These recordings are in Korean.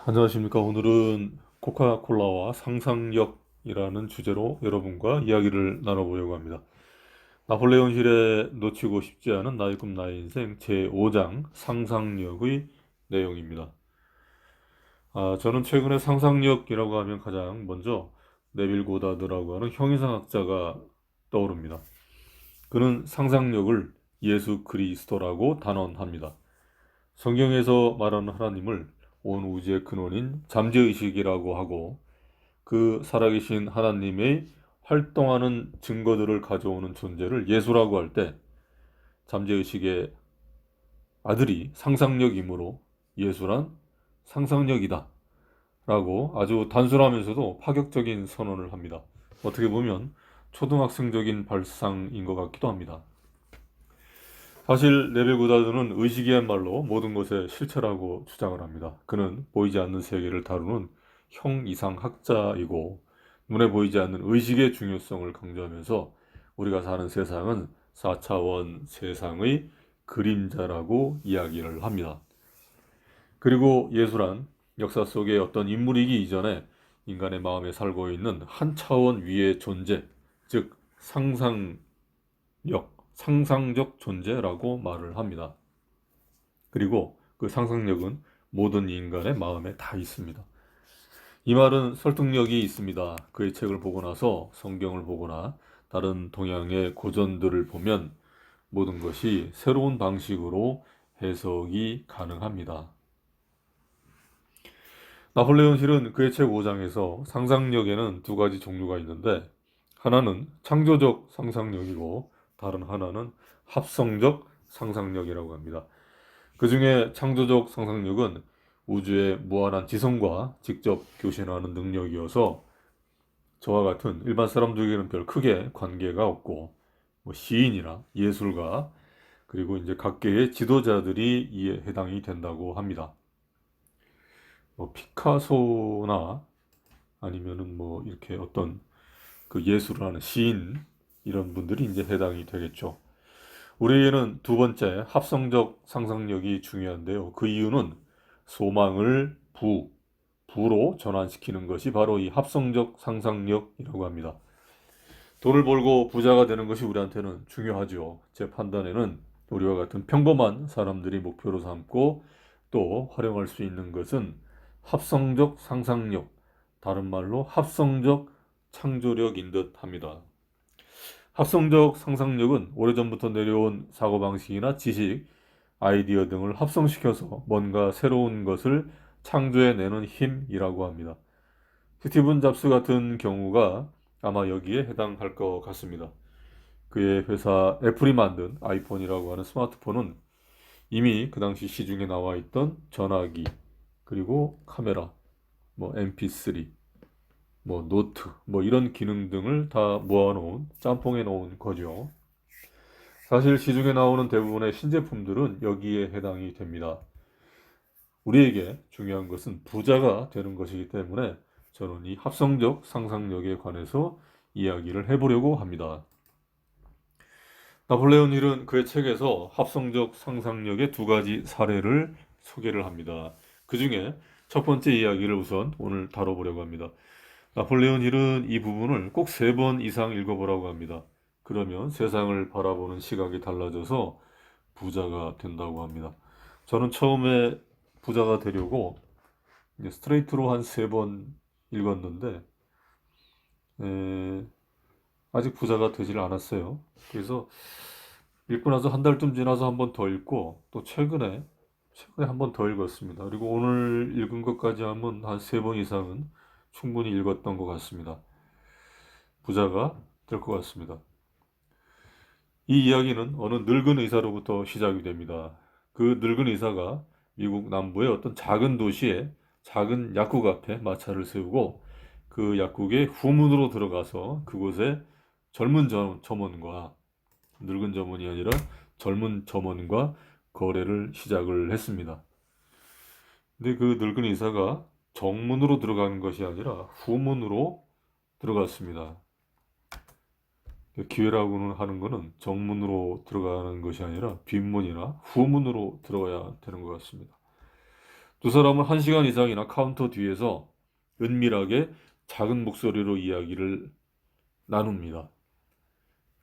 안녕하십니까. 오늘은 코카콜라와 상상력이라는 주제로 여러분과 이야기를 나눠보려고 합니다. 나폴레옹 힐의 놓치고 싶지 않은 나의 꿈 나의 인생 제5장 상상력의 내용입니다. 저는 최근에 상상력이라고 하면 가장 먼저 네빌 고다드라고 하는 형이상학자가 떠오릅니다. 그는 상상력을 예수 그리스도라고 단언합니다. 성경에서 말하는 하나님을 온 우주의 근원인 잠재의식이라고 하고 그 살아계신 하나님의 활동하는 증거들을 가져오는 존재를 예수라고 할 때 잠재의식의 아들이 상상력이므로 예수란 상상력이다 라고 아주 단순하면서도 파격적인 선언을 합니다. 어떻게 보면 초등학생적인 발상인 것 같기도 합니다. 사실 네벨 고다드는 의식이야말로 모든 것의 실체라고 주장을 합니다. 그는 보이지 않는 세계를 다루는 형이상학자이고 눈에 보이지 않는 의식의 중요성을 강조하면서 우리가 사는 세상은 4차원 세상의 그림자라고 이야기를 합니다. 그리고 예수란 역사 속의 어떤 인물이기 이전에 인간의 마음에 살고 있는 한 차원 위의 존재, 즉 상상력, 상상적 존재라고 말을 합니다. 그리고 그 상상력은 모든 인간의 마음에 다 있습니다. 이 말은 설득력이 있습니다. 그의 책을 보고 나서 성경을 보거나 다른 동양의 고전들을 보면 모든 것이 새로운 방식으로 해석이 가능합니다. 나폴레옹 힐은 그의 책 5장에서 상상력에는 두 가지 종류가 있는데 하나는 창조적 상상력이고 다른 하나는 합성적 상상력이라고 합니다. 그 중에 창조적 상상력은 우주의 무한한 지성과 직접 교신하는 능력이어서 저와 같은 일반 사람들에게는 별 크게 관계가 없고 뭐 시인이나 예술가 그리고 이제 각계의 지도자들이 이에 해당이 된다고 합니다. 뭐 피카소나 아니면은 뭐 이렇게 어떤 그 예술을 하는 시인 이런 분들이 이제 해당이 되겠죠. 우리에게는 두 번째 합성적 상상력이 중요한데요. 그 이유는 소망을 부로 전환시키는 것이 바로 이 합성적 상상력이라고 합니다. 돈을 벌고 부자가 되는 것이 우리한테는 중요하죠. 제 판단에는 우리와 같은 평범한 사람들이 목표로 삼고 또 활용할 수 있는 것은 합성적 상상력, 다른 말로 합성적 창조력인 듯 합니다. 합성적 상상력은 오래전부터 내려온 사고방식이나 지식, 아이디어 등을 합성시켜서 뭔가 새로운 것을 창조해내는 힘이라고 합니다. 스티븐 잡스 같은 경우가 아마 여기에 해당할 것 같습니다. 그의 회사 애플이 만든 아이폰이라고 하는 스마트폰은 이미 그 당시 시중에 나와 있던 전화기, 그리고 카메라, 뭐 MP3, 뭐 노트, 뭐 이런 기능 등을 다 모아놓은 짬뽕해 놓은 거죠. 사실 시중에 나오는 대부분의 신제품들은 여기에 해당이 됩니다. 우리에게 중요한 것은 부자가 되는 것이기 때문에 저는 이 합성적 상상력에 관해서 이야기를 해보려고 합니다. 나폴레옹 힐은 그의 책에서 합성적 상상력의 두 가지 사례를 소개를 합니다. 그 중에 첫 번째 이야기를 우선 오늘 다뤄보려고 합니다. 나폴레옹 힐은 이 부분을 꼭 세 번 이상 읽어보라고 합니다. 그러면 세상을 바라보는 시각이 달라져서 부자가 된다고 합니다. 저는 처음에 부자가 되려고 이제 스트레이트로 한 세 번 읽었는데 에, 아직 부자가 되질 않았어요. 그래서 읽고 나서 한 달쯤 지나서 한 번 더 읽고 또 최근에 한 번 더 읽었습니다. 그리고 오늘 읽은 것까지 하면 한 세 번 이상은 충분히 읽었던 것 같습니다. 부자가 될 것 같습니다. 이 이야기는 어느 늙은 의사로부터 시작이 됩니다. 그 늙은 의사가 미국 남부의 어떤 작은 도시에 작은 약국 앞에 마차를 세우고 그 약국의 후문으로 들어가서 그곳에 젊은 점원과 늙은 점원이 아니라 젊은 점원과 거래를 시작을 했습니다. 근데 그 늙은 의사가 정문으로 들어가는 것이 아니라 후문으로 들어갔습니다. 기회라고는 하는 것은 정문으로 들어가는 것이 아니라 뒷문이나 후문으로 들어가야 되는 것 같습니다. 두 사람은 1시간 이상이나 카운터 뒤에서 은밀하게 작은 목소리로 이야기를 나눕니다.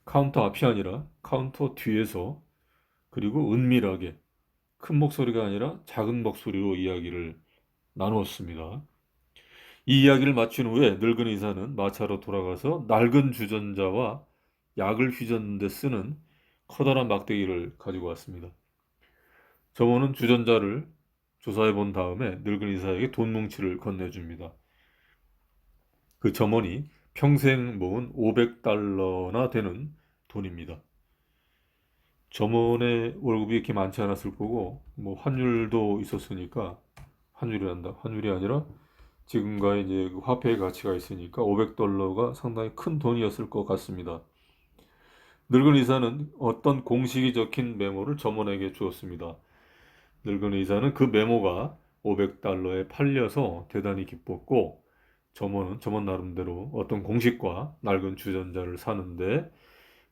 카운터 앞이 아니라 카운터 뒤에서, 그리고 은밀하게 큰 목소리가 아니라 작은 목소리로 이야기를 나누었습니다. 이 이야기를 마친 후에 늙은 의사는 마차로 돌아가서 낡은 주전자와 약을 휘젓는 데 쓰는 커다란 막대기를 가지고 왔습니다. 점원은 주전자를 조사해 본 다음에 늙은 의사에게 돈 뭉치를 건네줍니다. 그 점원이 평생 모은 500달러나 되는 돈입니다. 점원의 월급이 이렇게 많지 않았을 거고, 뭐 환율도 있었으니까, 환율이 아니라 지금과의 이제 그 화폐의 가치가 있으니까 500달러가 상당히 큰 돈이었을 것 같습니다. 늙은 의사는 어떤 공식이 적힌 메모를 점원에게 주었습니다. 늙은 의사는 그 메모가 500달러에 팔려서 대단히 기뻤고, 점원 나름대로 어떤 공식과 낡은 주전자를 사는데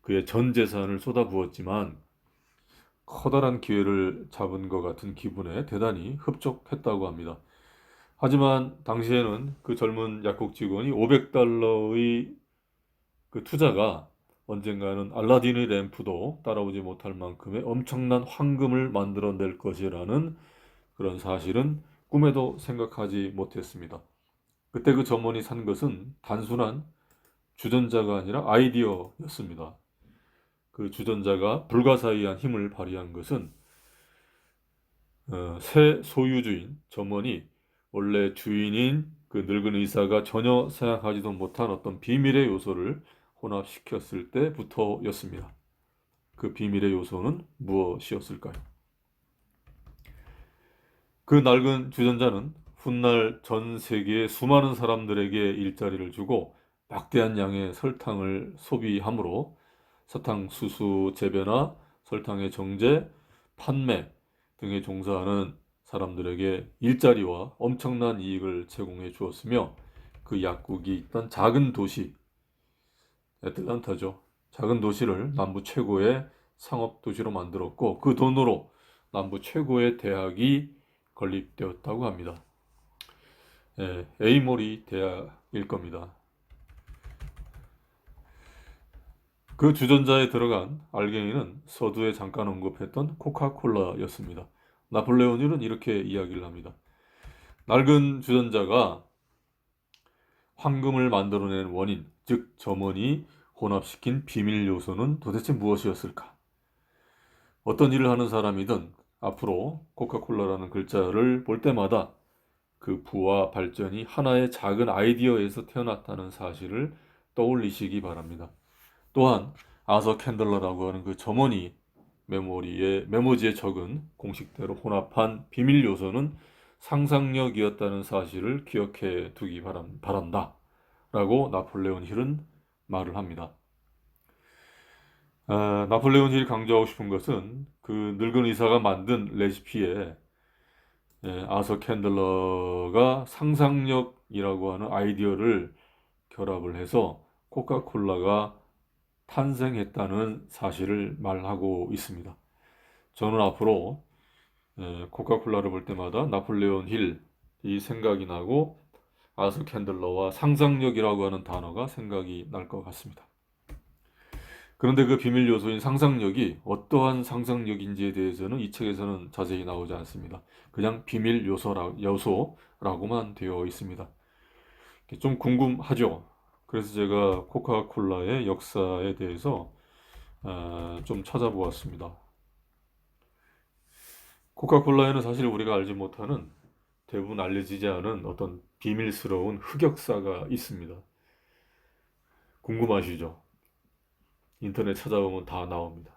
그의 전 재산을 쏟아부었지만 커다란 기회를 잡은 것 같은 기분에 대단히 흡족했다고 합니다. 하지만 당시에는 그 젊은 약국 직원이 500달러의 그 투자가 언젠가는 알라딘의 램프도 따라오지 못할 만큼의 엄청난 황금을 만들어낼 것이라는 그런 사실은 꿈에도 생각하지 못했습니다. 그때 그 점원이 산 것은 단순한 주전자가 아니라 아이디어였습니다. 그 주전자가 불가사의한 힘을 발휘한 것은 새 소유주인 점원이 원래 주인인 그 늙은 의사가 전혀 생각하지도 못한 어떤 비밀의 요소를 혼합시켰을 때부터였습니다. 그 비밀의 요소는 무엇이었을까요? 그 낡은 주전자는 훗날 전 세계의 수많은 사람들에게 일자리를 주고 막대한 양의 설탕을 소비함으로 사탕수수 재배나 설탕의 정제, 판매 등에 종사하는 사람들에게 일자리와 엄청난 이익을 제공해 주었으며 그 약국이 있던 작은 도시, 애틀란타죠. 작은 도시를 남부 최고의 상업 도시로 만들었고 그 돈으로 남부 최고의 대학이 건립되었다고 합니다. 에이모리 대학일 겁니다. 그 주전자에 들어간 알갱이는 서두에 잠깐 언급했던 코카콜라였습니다. 나폴레온 힐은 이렇게 이야기를 합니다. 낡은 주전자가 황금을 만들어낸 원인, 즉 점원이 혼합시킨 비밀 요소는 도대체 무엇이었을까? 어떤 일을 하는 사람이든 앞으로 코카콜라라는 글자를 볼 때마다 그 부와 발전이 하나의 작은 아이디어에서 태어났다는 사실을 떠올리시기 바랍니다. 또한 아서 캔들러라고 하는 그 점원이 메모지에 적은 공식대로 혼합한 비밀 요소는 상상력이었다는 사실을 기억해 두기 바란다. 라고 나폴레온 힐은 말을 합니다. 나폴레온 힐이 강조하고 싶은 것은 그 늙은 의사가 만든 레시피에 아서 캔들러가 상상력이라고 하는 아이디어를 결합을 해서 코카콜라가 탄생했다는 사실을 말하고 있습니다. 저는 앞으로 코카콜라를 볼 때마다 나폴레온 힐이 생각이 나고 아서 캔들러와 상상력이라고 하는 단어가 생각이 날 것 같습니다. 그런데 그 비밀 요소인 상상력이 어떠한 상상력인지에 대해서는 이 책에서는 자세히 나오지 않습니다. 그냥 비밀 요소라고만 되어 있습니다. 좀 궁금하죠? 그래서 제가 코카콜라의 역사에 대해서 좀 찾아보았습니다. 코카콜라에는 사실 우리가 알지 못하는, 대부분 알려지지 않은 어떤 비밀스러운 흑역사가 있습니다. 궁금하시죠? 인터넷 찾아보면 다 나옵니다.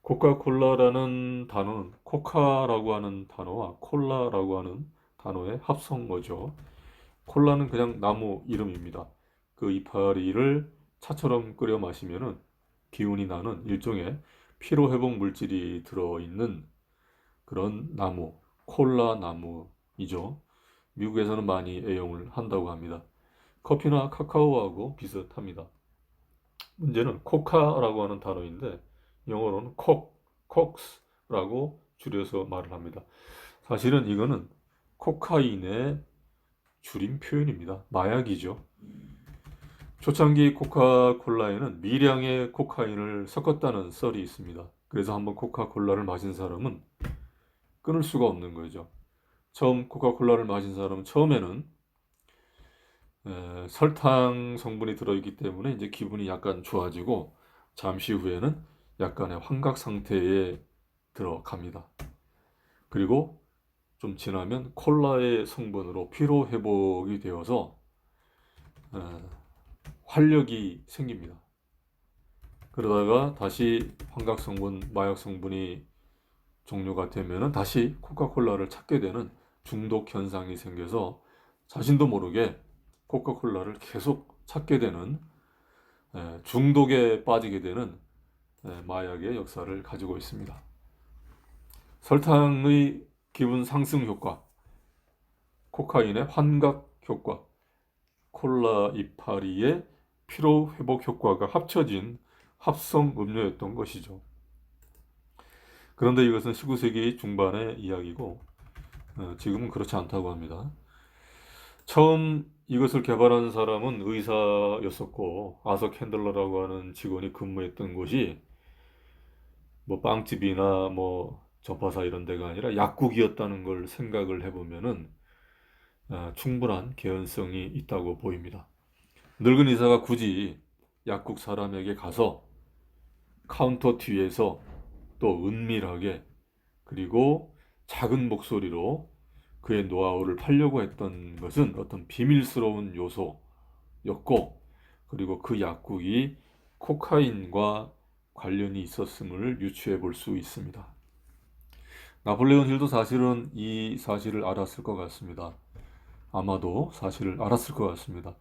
코카콜라라는 단어는 코카라고 하는 단어와 콜라라고 하는 단어의 합성어죠. 콜라는 그냥 나무 이름입니다. 그 이파리를 차처럼 끓여 마시면은 기운이 나는 일종의 피로회복 물질이 들어있는 그런 나무, 콜라 나무이죠. 미국에서는 많이 애용을 한다고 합니다. 커피나 카카오하고 비슷합니다. 문제는 코카라고 하는 단어인데 영어로는 콕스라고 줄여서 말을 합니다. 사실은 이거는 코카인의 줄임 표현입니다. 마약이죠. 초창기 코카콜라에는 미량의 코카인을 섞었다는 썰이 있습니다. 그래서 한번 코카콜라를 마신 사람은 끊을 수가 없는 거죠. 처음 코카콜라를 마신 사람은 처음에는 설탕 성분이 들어있기 때문에 이제 기분이 약간 좋아지고 잠시 후에는 약간의 환각 상태에 들어갑니다. 그리고 좀 지나면 콜라의 성분으로 피로 회복이 되어서 활력이 생깁니다. 그러다가 다시 환각 성분, 마약 성분이 종료가 되면은 다시 코카콜라를 찾게 되는 중독 현상이 생겨서 자신도 모르게 코카콜라를 계속 찾게 되는 중독에 빠지게 되는 마약의 역사를 가지고 있습니다. 설탕의 기분 상승 효과, 코카인의 환각 효과, 콜라 이파리의 피로 회복 효과가 합쳐진 합성 음료였던 것이죠. 그런데 이것은 19세기 중반의 이야기고 지금은 그렇지 않다고 합니다. 처음 이것을 개발한 사람은 의사였었고 아서 캔들러라고 하는 직원이 근무했던 곳이 뭐 빵집이나 뭐 접하사 이런 데가 아니라 약국이었다는 걸 생각을 해보면은 충분한 개연성이 있다고 보입니다. 늙은 의사가 굳이 약국 사람에게 가서 카운터 뒤에서 또 은밀하게 그리고 작은 목소리로 그의 노하우를 팔려고 했던 것은 어떤 비밀스러운 요소였고 그리고 그 약국이 코카인과 관련이 있었음을 유추해 볼 수 있습니다. 나폴레온 힐도 사실은 이 사실을 알았을 것 같습니다. 아마도 사실을 알았을 것 같습니다.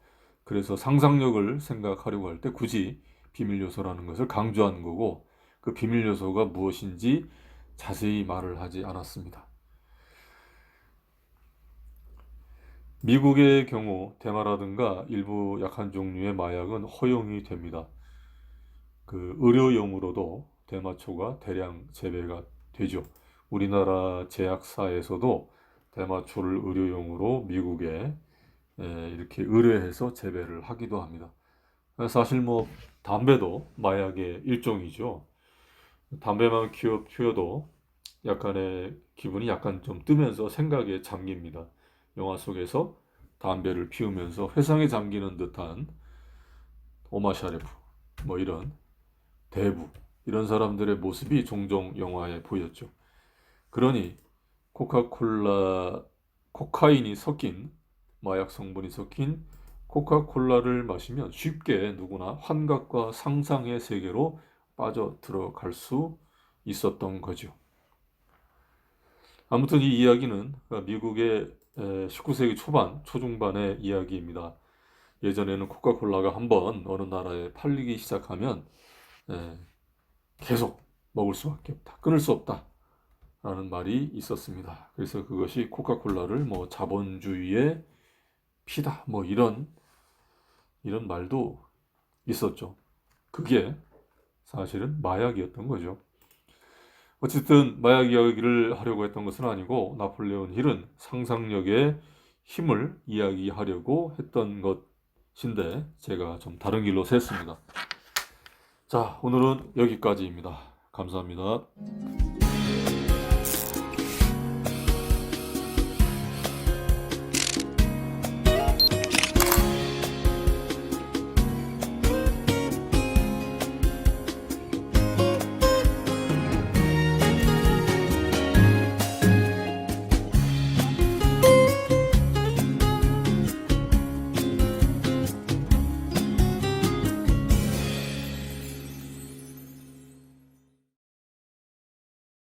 그래서 상상력을 생각하려고 할 때 굳이 비밀 요소라는 것을 강조하는 거고 그 비밀 요소가 무엇인지 자세히 말을 하지 않았습니다. 미국의 경우 대마라든가 일부 약한 종류의 마약은 허용이 됩니다. 그 의료용으로도 대마초가 대량 재배가 되죠. 우리나라 제약사에서도 대마초를 의료용으로 미국에 이렇게 의뢰해서 재배를 하기도 합니다. 사실 뭐 담배도 마약의 일종이죠. 담배만 피워도 약간의 기분이 약간 좀 뜨면서 생각에 잠깁니다. 영화 속에서 담배를 피우면서 회상에 잠기는 듯한 오마 샤레프 뭐 이런 대부 이런 사람들의 모습이 종종 영화에 보였죠. 그러니 코카인이 섞인 마약 성분이 섞인 코카콜라를 마시면 쉽게 누구나 환각과 상상의 세계로 빠져 들어갈 수 있었던 거죠. 아무튼 이 이야기는 미국의 19세기 초반, 초중반의 이야기입니다. 예전에는 코카콜라가 한번 어느 나라에 팔리기 시작하면 에, 계속 먹을 수밖에 없다. 끊을 수 없다. 라는 말이 있었습니다. 그래서 그것이 코카콜라를 뭐 자본주의의 피다. 뭐 이런 말도 있었죠. 그게 사실은 마약이었던 거죠. 어쨌든 마약 이야기를 하려고 했던 것은 아니고 나폴레온 힐은 상상력의 힘을 이야기하려고 했던 것인데 제가 좀 다른 길로 샜습니다. 자, 오늘은 여기까지입니다. 감사합니다.